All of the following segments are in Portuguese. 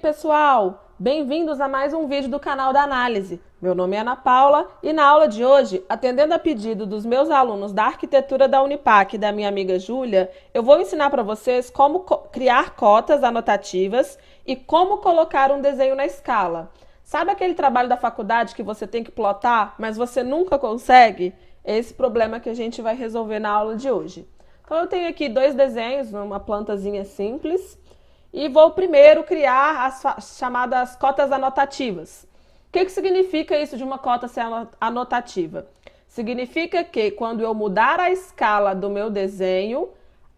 pessoal! Bem-vindos a mais um vídeo do canal da Análise. Meu nome é Ana Paula e na aula de hoje, atendendo a pedido dos meus alunos da Arquitetura da Unipac e da minha amiga Júlia, eu vou ensinar para vocês como criar cotas anotativas e como colocar um desenho na escala. Sabe aquele trabalho da faculdade que você tem que plotar, mas você nunca consegue? É esse problema que a gente vai resolver na aula de hoje. Então eu tenho aqui dois desenhos, uma plantazinha simples. E vou primeiro criar as chamadas cotas anotativas. O que significa isso de uma cota ser anotativa? Significa que quando eu mudar a escala do meu desenho,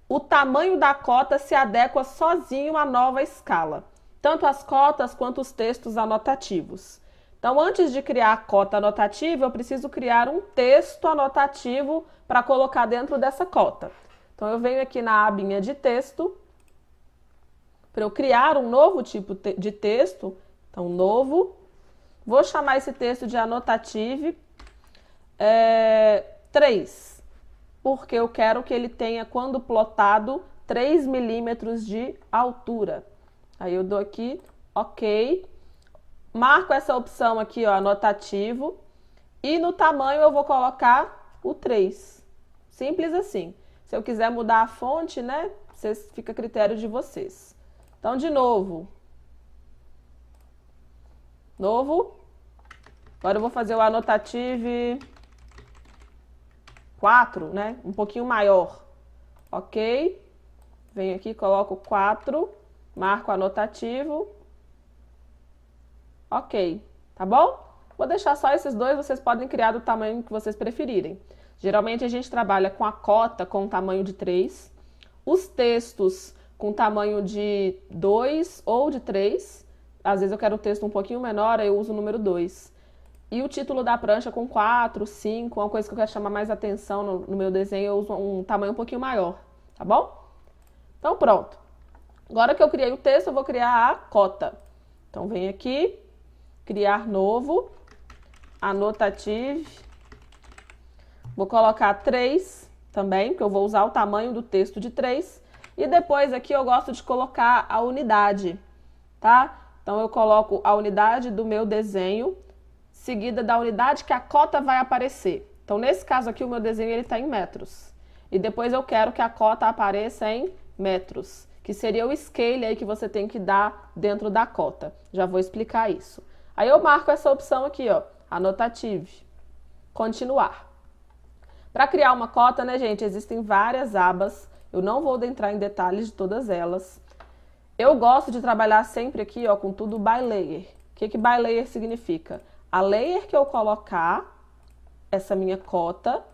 o tamanho da cota se adequa sozinho à nova escala. Tanto as cotas quanto os textos anotativos. Então, antes de criar a cota anotativa, eu preciso criar um texto anotativo para colocar dentro dessa cota. Então, eu venho aqui na abinha de texto. Para eu criar um novo tipo de texto, então novo, vou chamar esse texto de anotative 3, porque eu quero que ele tenha, quando plotado, 3 milímetros de altura. Aí eu dou aqui, ok, marco essa opção aqui, ó, anotativo, e no tamanho eu vou colocar o 3, simples assim. Se eu quiser mudar a fonte, né, fica a critério de vocês. Então, de novo. Agora eu vou fazer o anotative 4, né? Um pouquinho maior. Ok. Venho aqui, coloco 4. Marco anotativo. Ok. Tá bom? Vou deixar só esses dois, vocês podem criar do tamanho que vocês preferirem. Geralmente a gente trabalha com a cota com o tamanho de 3. Os textos com tamanho de 2 ou de 3. Às vezes eu quero o texto um pouquinho menor, aí eu uso o número 2. E o título da prancha com 4, 5, uma coisa que eu quero chamar mais atenção no meu desenho, eu uso um tamanho um pouquinho maior, tá bom? Então pronto. Agora que eu criei o texto, eu vou criar a cota. Então venho aqui, criar novo, anotative. Vou colocar 3 também, porque eu vou usar o tamanho do texto de 3. E depois aqui eu gosto de colocar a unidade, tá? Então eu coloco a unidade do meu desenho, seguida da unidade que a cota vai aparecer. Então nesse caso aqui o meu desenho ele está em metros. E depois eu quero que a cota apareça em metros, que seria o scale aí que você tem que dar dentro da cota. Já vou explicar isso. Aí eu marco essa opção aqui, ó, anotative, continuar. Para criar uma cota, né, gente, existem várias abas. Eu não vou entrar em detalhes de todas elas. Eu gosto de trabalhar sempre aqui, ó, com tudo by layer. O que by layer significa? A layer que eu colocar, essa minha cota,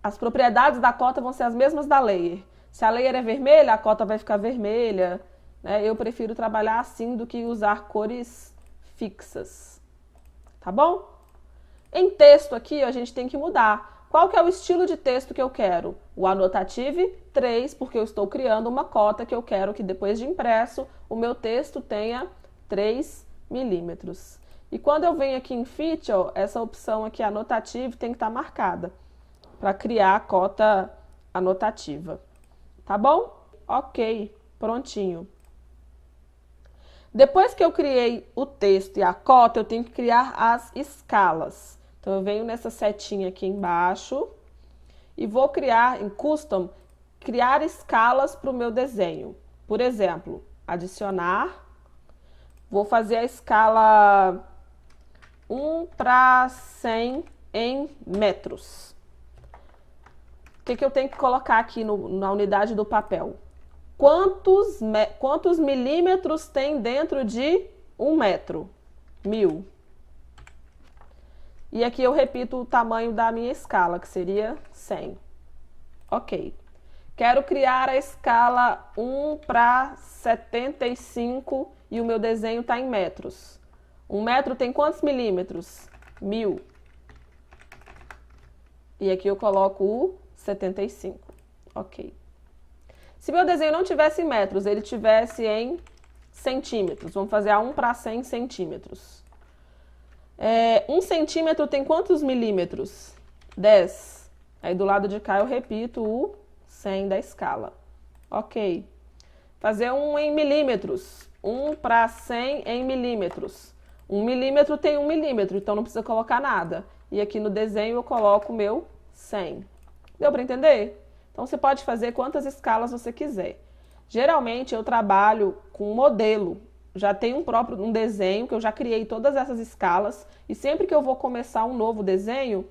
as propriedades da cota vão ser as mesmas da layer. Se a layer é vermelha, a cota vai ficar vermelha, né? Eu prefiro trabalhar assim do que usar cores fixas. Tá bom? Em texto aqui, a gente tem que mudar. Qual que é o estilo de texto que eu quero? O anotative 3, porque eu estou criando uma cota que eu quero que depois de impresso, o meu texto tenha 3 milímetros. E quando eu venho aqui em Fit, ó, essa opção aqui, anotative, tem que estar marcada para criar a cota anotativa. Tá bom? Ok, prontinho. Depois que eu criei o texto e a cota, eu tenho que criar as escalas. Então, eu venho nessa setinha aqui embaixo e vou criar, em Custom, criar escalas para o meu desenho. Por exemplo, adicionar, vou fazer a escala 1:100 em metros. O que eu tenho que colocar aqui na unidade do papel? Quantos milímetros tem dentro de 1 metro? 1000. E aqui eu repito o tamanho da minha escala, que seria 100. Ok. Quero criar a escala 1:75 e o meu desenho está em metros. 1 metro tem quantos milímetros? 1000. E aqui eu coloco o 75. Ok. Se meu desenho não tivesse em metros, ele tivesse em centímetros. Vamos fazer a 1:100 centímetros. 1 centímetro tem quantos milímetros? 10. Aí do lado de cá eu repito o 100 da escala. Ok. fazer um em milímetros. 1 para 100 em milímetros. 1 milímetro tem 1 milímetro, então não precisa colocar nada. E aqui no desenho eu coloco o meu 100. Deu para entender? Então você pode fazer quantas escalas você quiser. Geralmente eu trabalho com um modelo. Já tem um desenho que eu já criei todas essas escalas. E sempre que eu vou começar um novo desenho,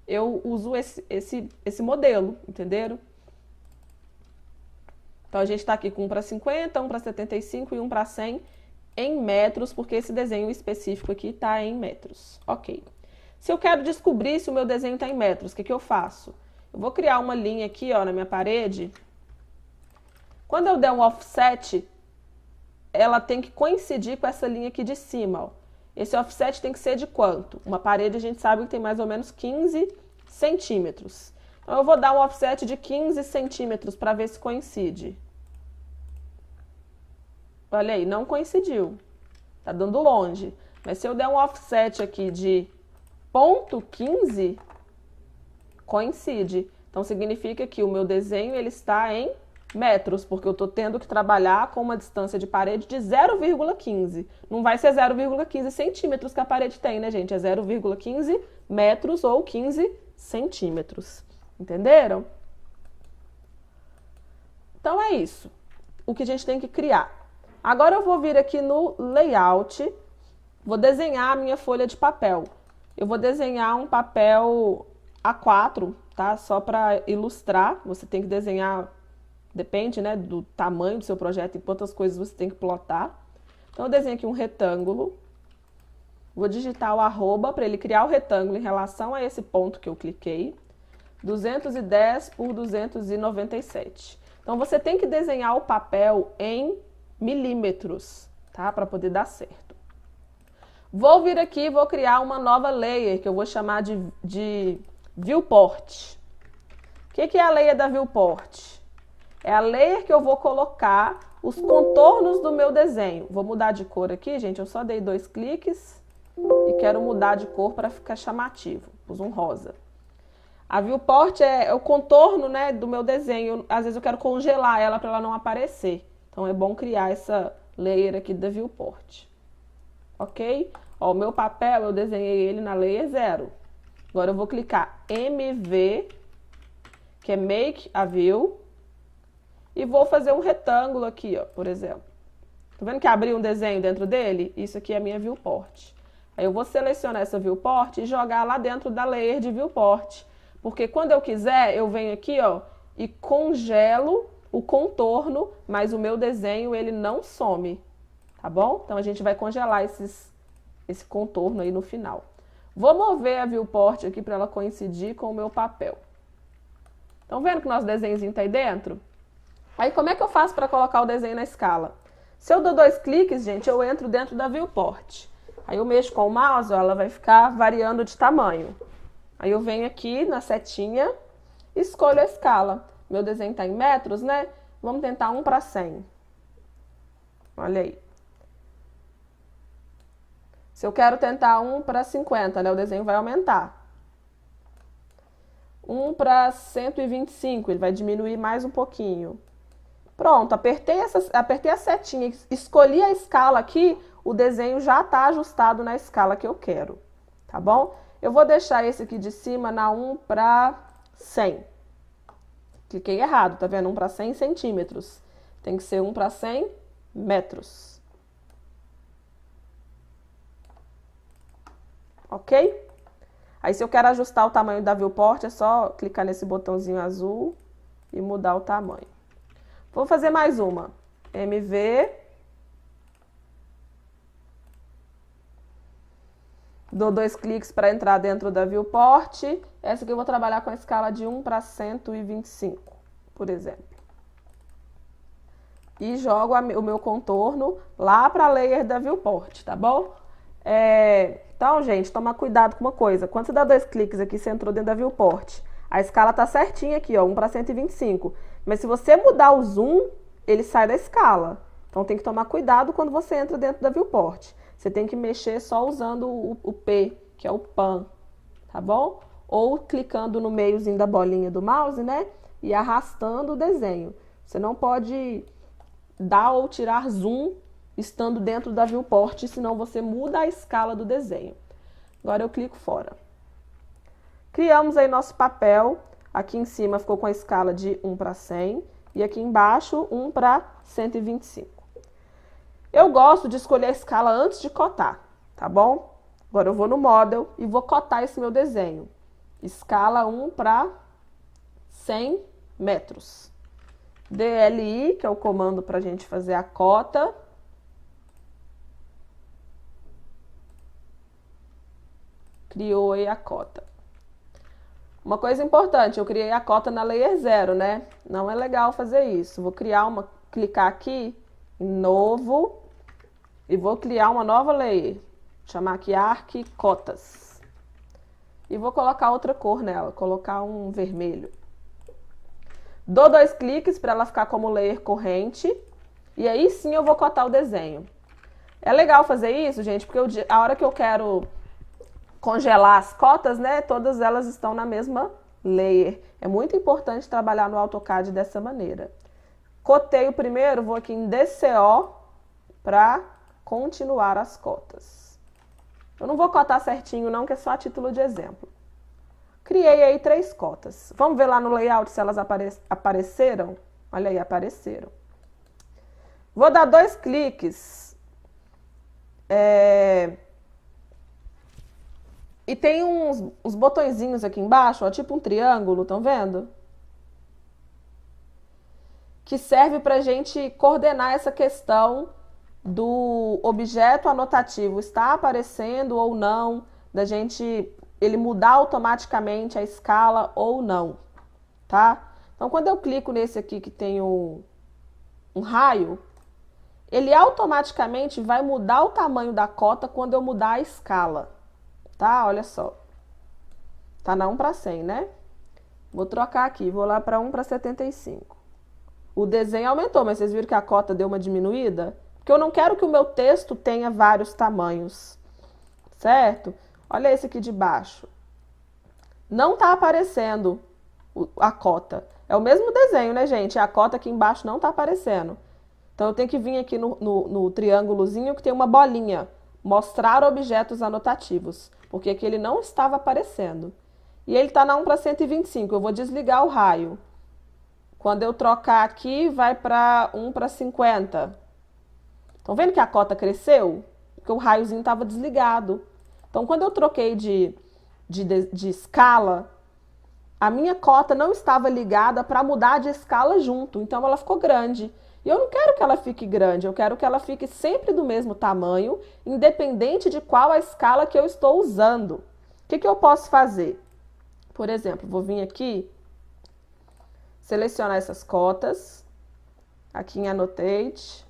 eu uso esse modelo, entenderam? Então a gente está aqui com 1 para 50, 1 para 75 e 1 para 100 em metros, porque esse desenho específico aqui está em metros. Ok. Se eu quero descobrir se o meu desenho está em metros, o que eu faço? Eu vou criar uma linha aqui, ó, na minha parede. Quando eu der um offset, ela tem que coincidir com essa linha aqui de cima, ó. Esse offset tem que ser de quanto? Uma parede a gente sabe que tem mais ou menos 15 centímetros. Então eu vou dar um offset de 15 centímetros para ver se coincide. Olha aí, não coincidiu. Tá dando longe. Mas se eu der um offset aqui de 0,15, coincide. Então significa que o meu desenho ele está em metros, porque eu estou tendo que trabalhar com uma distância de parede de 0,15. Não vai ser 0,15 centímetros que a parede tem, né, gente? É 0,15 metros ou 15 centímetros. Entenderam? Então é isso. O que a gente tem que criar. Agora eu vou vir aqui no layout, vou desenhar a minha folha de papel. Eu vou desenhar um papel A4, tá? Só para ilustrar. Você tem que desenhar, depende, né, do tamanho do seu projeto e quantas coisas você tem que plotar. Então eu desenho aqui um retângulo. Vou digitar o arroba para ele criar o retângulo em relação a esse ponto que eu cliquei. 210 por 297. Então você tem que desenhar o papel em milímetros, tá? Para poder dar certo. Vou vir aqui e vou criar uma nova layer que eu vou chamar de viewport. O que é a layer da viewport? É a layer que eu vou colocar os contornos do meu desenho. Vou mudar de cor aqui, gente. Eu só dei 2 cliques e quero mudar de cor para ficar chamativo. Pus um rosa. A viewport é o contorno, né, do meu desenho. Às vezes eu quero congelar ela para ela não aparecer. Então é bom criar essa layer aqui da viewport. Ok? Ó, o meu papel eu desenhei ele na layer 0. Agora eu vou clicar MV, que é Make a View, e vou fazer um retângulo aqui, ó, por exemplo. Tá vendo que abriu um desenho dentro dele? Isso aqui é a minha viewport. Aí eu vou selecionar essa viewport e jogar lá dentro da layer de viewport. Porque quando eu quiser, eu venho aqui, ó, e congelo o contorno, mas o meu desenho, ele não some, tá bom? Então a gente vai congelar esse contorno aí no final. Vou mover a viewport aqui para ela coincidir com o meu papel. Estão vendo que o nosso desenhozinho tá aí dentro? Aí como é que eu faço para colocar o desenho na escala? Se eu dou 2 cliques, gente, eu entro dentro da viewport. Aí eu mexo com o mouse, ó, ela vai ficar variando de tamanho. Aí eu venho aqui na setinha, escolho a escala. Meu desenho está em metros, né? Vamos tentar 1 para 100. Olha aí. Se eu quero tentar 1 para 50, né? O desenho vai aumentar. 1 para 125, ele vai diminuir mais um pouquinho. Pronto, apertei a setinha, escolhi a escala aqui, o desenho já está ajustado na escala que eu quero, tá bom? Eu vou deixar esse aqui de cima na 1 para 100. Cliquei errado, tá vendo? 1 para 100 centímetros. Tem que ser 1 para 100 metros. Ok? Aí se eu quero ajustar o tamanho da viewport, é só clicar nesse botãozinho azul e mudar o tamanho. Vou fazer mais uma. MV. Dou 2 cliques para entrar dentro da viewport. Essa aqui eu vou trabalhar com a escala de 1 para 125, por exemplo. E jogo o meu contorno lá para a layer da viewport, tá bom? Então, gente, toma cuidado com uma coisa. Quando você dá 2 cliques aqui, você entrou dentro da viewport. A escala tá certinha aqui, ó, 1 para 125. Mas se você mudar o zoom, ele sai da escala. Então tem que tomar cuidado quando você entra dentro da viewport. Você tem que mexer só usando o P, que é o pan, tá bom? Ou clicando no meiozinho da bolinha do mouse, né? E arrastando o desenho. Você não pode dar ou tirar zoom estando dentro da viewport, senão você muda a escala do desenho. Agora eu clico fora. Criamos aí nosso papel. Aqui em cima ficou com a escala de 1:100 e aqui embaixo 1:125. Eu gosto de escolher a escala antes de cotar, tá bom? Agora eu vou no Model e vou cotar esse meu desenho. Escala 1:100 metros. DLI, que é o comando para a gente fazer a cota. Criou aí a cota. Uma coisa importante, eu criei a cota na Layer 0, né? Não é legal fazer isso. Vou clicar aqui em Novo e vou criar uma nova layer. Vou chamar aqui Arc Cotas. E vou colocar outra cor nela, colocar um vermelho. Dou 2 cliques para ela ficar como layer corrente. E aí sim eu vou cotar o desenho. É legal fazer isso, gente, porque a hora que eu quero congelar as cotas, né, todas elas estão na mesma layer. É muito importante trabalhar no AutoCAD dessa maneira. Cotei o primeiro, vou aqui em DCO para continuar as cotas. Eu não vou cotar certinho não, que é só a título de exemplo. Criei aí 3 cotas. Vamos ver lá no layout se elas apareceram? Olha aí, apareceram. Vou dar 2 cliques. E tem uns botõezinhos aqui embaixo, ó, tipo um triângulo, estão vendo? Que serve para a gente coordenar essa questão do objeto anotativo estar aparecendo ou não, da gente ele mudar automaticamente a escala ou não, tá? Então, quando eu clico nesse aqui que tem um raio, ele automaticamente vai mudar o tamanho da cota quando eu mudar a escala. Tá? Olha só. Tá na 1:100, né? Vou trocar aqui, vou lá para 1:75. O desenho aumentou, mas vocês viram que a cota deu uma diminuída? Porque eu não quero que o meu texto tenha vários tamanhos, certo? Olha esse aqui de baixo. Não tá aparecendo a cota. É o mesmo desenho, né, gente? A cota aqui embaixo não tá aparecendo. Então eu tenho que vir aqui no triângulozinho que tem uma bolinha. Mostrar objetos anotativos, porque aqui ele não estava aparecendo. E ele está na 1:125, eu vou desligar o raio. Quando eu trocar aqui, vai para 1:50. Estão vendo que a cota cresceu? Porque o raiozinho estava desligado. Então, quando eu troquei de escala, a minha cota não estava ligada para mudar de escala junto. Então, ela ficou grande. E eu não quero que ela fique grande, eu quero que ela fique sempre do mesmo tamanho, independente de qual a escala que eu estou usando. O que eu posso fazer? Por exemplo, vou vir aqui, selecionar essas cotas, aqui em Annotate,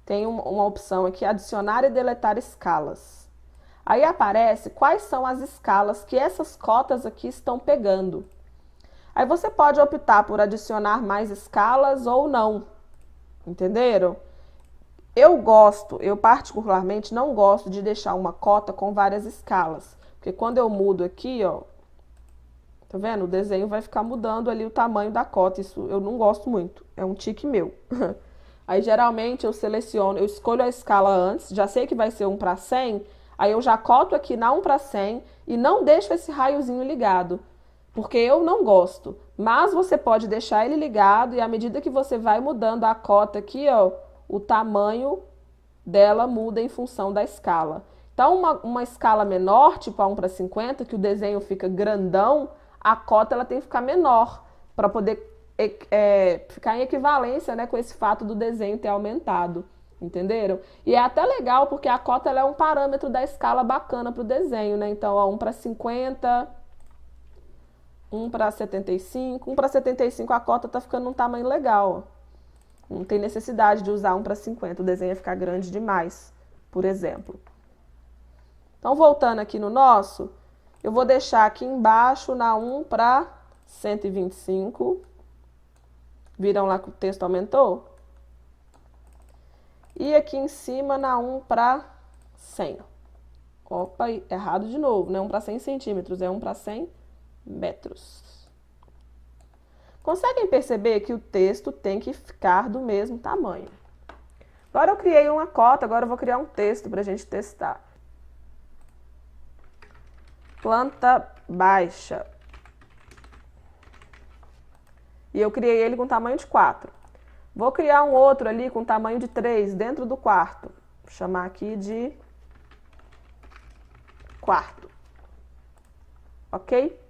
tem uma opção aqui, adicionar e deletar escalas. Aí aparece quais são as escalas que essas cotas aqui estão pegando. Aí você pode optar por adicionar mais escalas ou não. Entenderam? Eu particularmente não gosto de deixar uma cota com várias escalas. Porque quando eu mudo aqui, ó, tá vendo? O desenho vai ficar mudando ali o tamanho da cota. Isso eu não gosto muito. É um tique meu. Aí geralmente eu escolho a escala antes, já sei que vai ser 1:100, aí eu já coto aqui na 1:100 e não deixo esse raiozinho ligado. Porque eu não gosto. Mas você pode deixar ele ligado e à medida que você vai mudando a cota aqui, ó, o tamanho dela muda em função da escala. Então, uma escala menor, tipo a 1:50, que o desenho fica grandão, a cota ela tem que ficar menor para poder ficar em equivalência, né, com esse fato do desenho ter aumentado. Entenderam? E é até legal porque a cota ela é um parâmetro da escala bacana para o desenho, né? Então, ó, 1:50... 1:75. 1:75 a cota tá ficando num tamanho legal. Ó. Não tem necessidade de usar 1:50. O desenho ia ficar grande demais, por exemplo. Então, voltando aqui no nosso, eu vou deixar aqui embaixo na 1:125. Viram lá que o texto aumentou? E aqui em cima na 1:100. Opa, errado de novo, não é 1:100 centímetros, é 1:100 metros. Conseguem perceber que o texto tem que ficar do mesmo tamanho. Agora eu criei uma cota, agora eu vou criar um texto para a gente testar. Planta baixa. E eu criei ele com tamanho de 4. Vou criar um outro ali com tamanho de 3 dentro do quarto. Vou chamar aqui de quarto. Ok?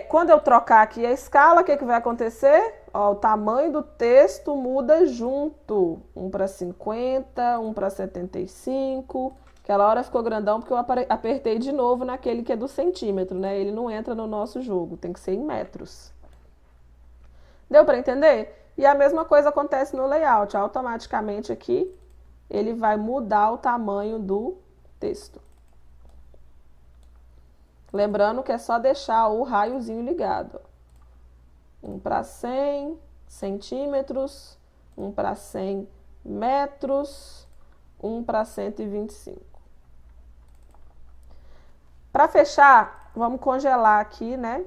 Quando eu trocar aqui a escala, o que vai acontecer? Ó, o tamanho do texto muda junto. 1 para 50, 1 para 75. Aquela hora ficou grandão porque eu apertei de novo naquele que é do centímetro, né? Ele não entra no nosso jogo, tem que ser em metros. Deu para entender? E a mesma coisa acontece no layout. Automaticamente aqui ele vai mudar o tamanho do texto. Lembrando que é só deixar o raiozinho ligado. 1 para 100 centímetros, 1 para 100 metros, 1 para 125. Para fechar, vamos congelar aqui, né,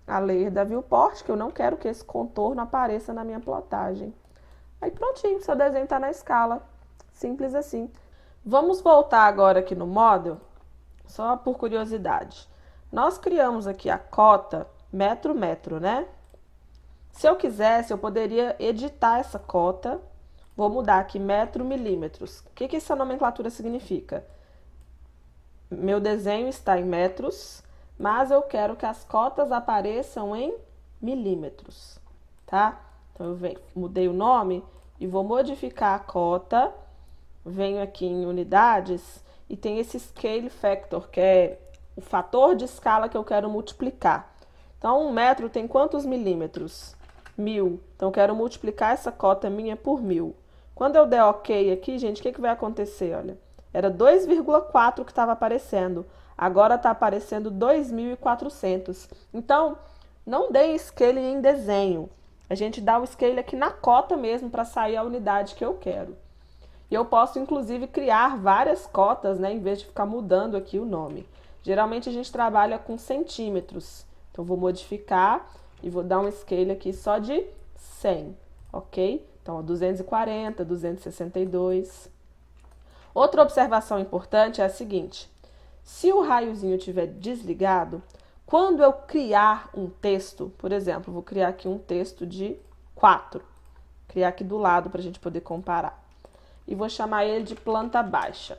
a layer da viewport, que eu não quero que esse contorno apareça na minha plotagem. Aí prontinho, seu desenho está na escala. Simples assim. Vamos voltar agora aqui no model, só por curiosidade. Nós criamos aqui a cota metro, né? Se eu quisesse, eu poderia editar essa cota. Vou mudar aqui metro, milímetros. O que essa nomenclatura significa? Meu desenho está em metros, mas eu quero que as cotas apareçam em milímetros, tá? Então eu mudei o nome e vou modificar a cota. Venho aqui em unidades e tem esse scale factor, que é o fator de escala que eu quero multiplicar. Então, 1 metro tem quantos milímetros? 1000. Então, eu quero multiplicar essa cota minha por 1000. Quando eu der OK aqui, gente, o que vai acontecer? Olha, era 2,4 que estava aparecendo. Agora está aparecendo 2.400. Então, não dê scale em desenho. A gente dá o scale aqui na cota mesmo para sair a unidade que eu quero. E eu posso, inclusive, criar várias cotas, né, em vez de ficar mudando aqui o nome. Geralmente, a gente trabalha com centímetros. Então, vou modificar e vou dar um scale aqui só de 100, ok? Então, ó, 240, 262. Outra observação importante é a seguinte. Se o raiozinho estiver desligado, quando eu criar um texto, por exemplo, vou criar aqui um texto de 4. Criar aqui do lado para a gente poder comparar. E vou chamar ele de planta baixa.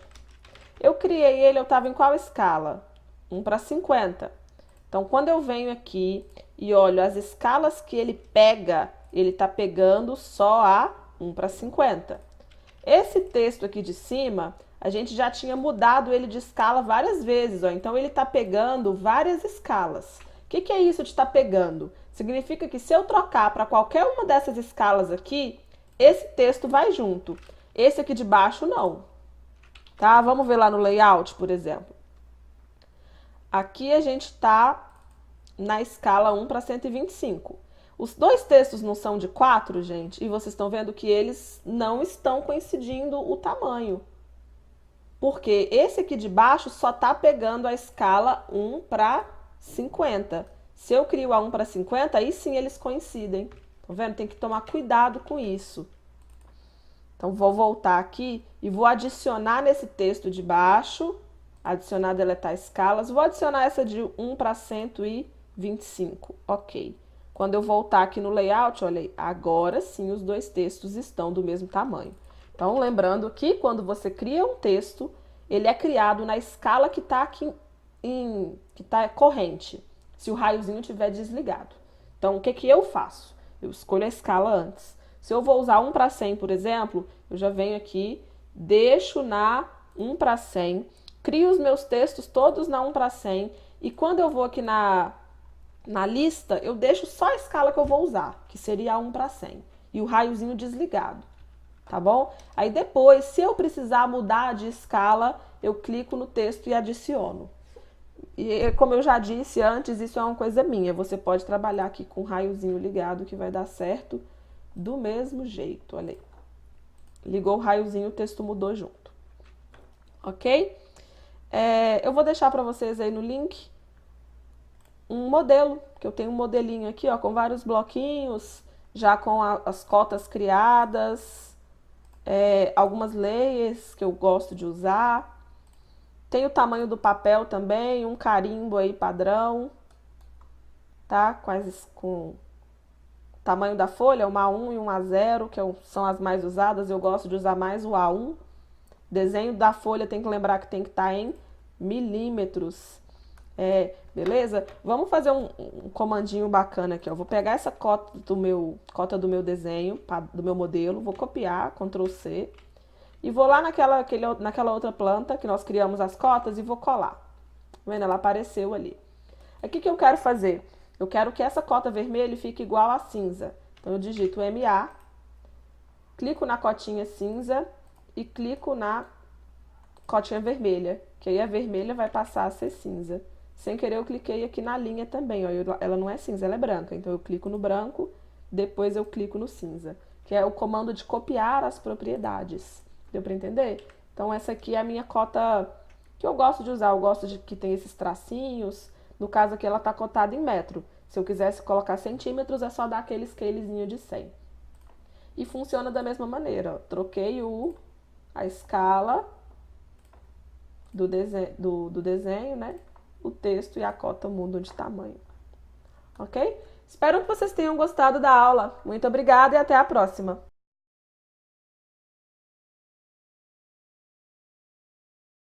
Eu criei ele, eu estava em qual escala? 1 para 50. Então, quando eu venho aqui e olho as escalas que ele pega, ele está pegando só a 1 para 50. Esse texto aqui de cima, a gente já tinha mudado ele de escala várias vezes, ó. Então, ele está pegando várias escalas. O que é isso de estar pegando? Significa que se eu trocar para qualquer uma dessas escalas aqui, esse texto vai junto. Esse aqui de baixo, não. Tá? Vamos ver lá no layout, por exemplo. Aqui a gente está na escala 1 para 125. Os dois textos não são de 4, gente, e vocês estão vendo que eles não estão coincidindo o tamanho. Porque esse aqui de baixo só está pegando a escala 1 para 50. Se eu crio a 1 para 50, aí sim eles coincidem. Estão vendo? Tem que tomar cuidado com isso. Então, vou voltar aqui e vou adicionar nesse texto de baixo, adicionar, deletar escalas, vou adicionar essa de 1 para 125, ok. Quando eu voltar aqui no layout, olha aí, agora sim os dois textos estão do mesmo tamanho. Então, lembrando que quando você cria um texto, ele é criado na escala que está aqui, que está corrente, se o raiozinho estiver desligado. Então, o que eu faço? Eu escolho a escala antes. Se eu vou usar 1 para 100, por exemplo, eu já venho aqui, deixo na 1 para 100, crio os meus textos todos na 1 para 100, e quando eu vou aqui na lista, eu deixo só a escala que eu vou usar, que seria a 1 para 100, e o raiozinho desligado, tá bom? Aí depois, se eu precisar mudar de escala, eu clico no texto e adiciono. E como eu já disse antes, isso é uma coisa minha, você pode trabalhar aqui com o raiozinho ligado que vai dar certo do mesmo jeito, olha aí. Ligou o raiozinho, o texto mudou junto. Ok? Eu vou deixar para vocês aí no link um modelo, que eu tenho um modelinho aqui, ó, com vários bloquinhos já com as cotas criadas, algumas layers que eu gosto de usar. Tem o tamanho do papel também, um carimbo aí padrão, tá? Com o tamanho da folha, uma A1 e uma A0, que são as mais usadas. Eu gosto de usar mais o A1. Desenho da folha tem que lembrar que tem que estar em milímetros. Beleza? Vamos fazer um comandinho bacana aqui, ó. Vou pegar essa cota do meu desenho, do meu modelo, vou copiar, Ctrl C, e vou lá naquela outra planta que nós criamos as cotas e vou colar. Tá vendo? Ela apareceu ali. Aqui que eu quero fazer? Eu quero que essa cota vermelha fique igual a cinza. Então eu digito MA, clico na cotinha cinza e clico na cotinha vermelha, que aí a vermelha vai passar a ser cinza. Sem querer eu cliquei aqui na linha também, ó, ela não é cinza, ela é branca. Então eu clico no branco, depois eu clico no cinza, que é o comando de copiar as propriedades. Deu para entender? Então essa aqui é a minha cota que eu gosto de usar, eu gosto de que tem esses tracinhos. No caso aqui ela está cotada em metro. Se eu quisesse colocar centímetros, é só dar aquele scalezinho de 100. E funciona da mesma maneira, ó. Troquei a escala do desenho, né? O texto e a cota mudam de tamanho. Ok? Espero que vocês tenham gostado da aula. Muito obrigada e até a próxima!